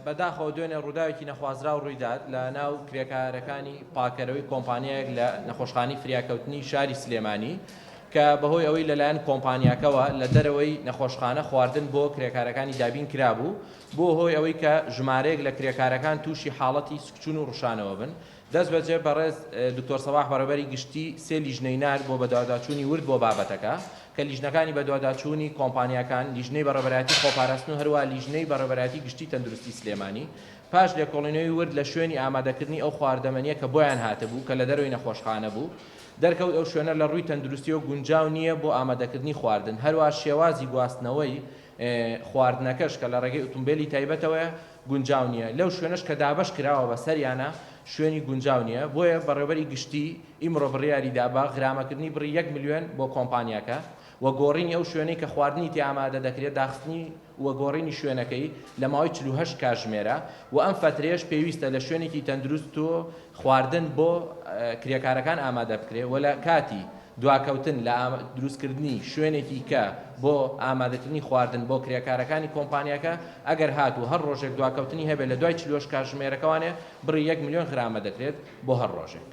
بەداخەوە دوێنێ ڕووداوێکی نەخوازرا و ڕوویداد لە ناو کرێکارەکانی پاکەرەوەی کۆمپانیایەک لە نەخۆشخانەی فریاکەوتنی شاری سلێمانی کە بەهۆی ئەوەی لەلایەن کۆمپانیاکەوە لە دەرەوەی نەخۆشخانە خواردن بۆ کرێکارەکانی دابین کرابوو بۆ هۆی ئەوەی کە ژمارەیەک لە کرێکارەکان تووشی حاڵەتی سکچون و ڕوشانەوە بن. دەست بەجێ بەڕێز دکتۆر سەباح بەڕێبەری گشتی سێ لیژنەی نار بۆ بەدواداچوونی ورد بۆ بابەتەکە کە لیژنەکانی بەدواداچوونی کۆمپانیاکان لیژنەی بەڕێبەراتی خۆپاراستن و هەروە لیژنەی بەڕێبەراتی گشتی تەندروستی سلێمانی پاش لێکۆڵینەوەی ورد لە شوێنی ئامادەکردنی ئەو خواردەمەنیە کە بۆیان هاتەبوو کە لە دەرەوەی نەخۆشخانە بوو دەرکەوت ئەو شوێنە لە ڕووی تەندروستی و گونجاو نییە بۆ ئامادەکردنی خواردن هەروە شێوازی گواستنەوەی خواردنەکەش کە لە ڕێگەی ئۆتۆمبیلی تایبەتەوە گونجاو نییە لەو شوێنەش کە دابش کراوە بە سەریانە شوێنی گونجاو نییە بۆیە بەڕێوەبەری گشتی ئیمڕۆ بڕیاری دابا غرامەکردنی بڕی 1 میلیۆن بۆ کۆمپانیاکە وە گۆڕینی ئەو شوێنەی کە خواردنی تی ئامادە دەکرێت داخستنی وە گۆڕینی شوێنەکەی لە ماوەی 48 کاتژمێرە و ئەم فترەیەش پێویستە لە شوێنێکی تەندروست و خواردن بۆ کرێکارەکان ئامادە بکرێت و لە کاتی دواکەوتن لە دروستکردنی شوێنێکی کە بۆ ئامادەکردنی خواردن بۆ کرێکارەکانی کۆمپانیاکە ئەگەر هات و هەر ڕۆژێک دواکەوتنی هەبێت لە دوای 40 کاتژمێرەکەوانێ بڕی 1 میلیۆن غرامە دەکرێت بۆ هەر ڕۆژێک.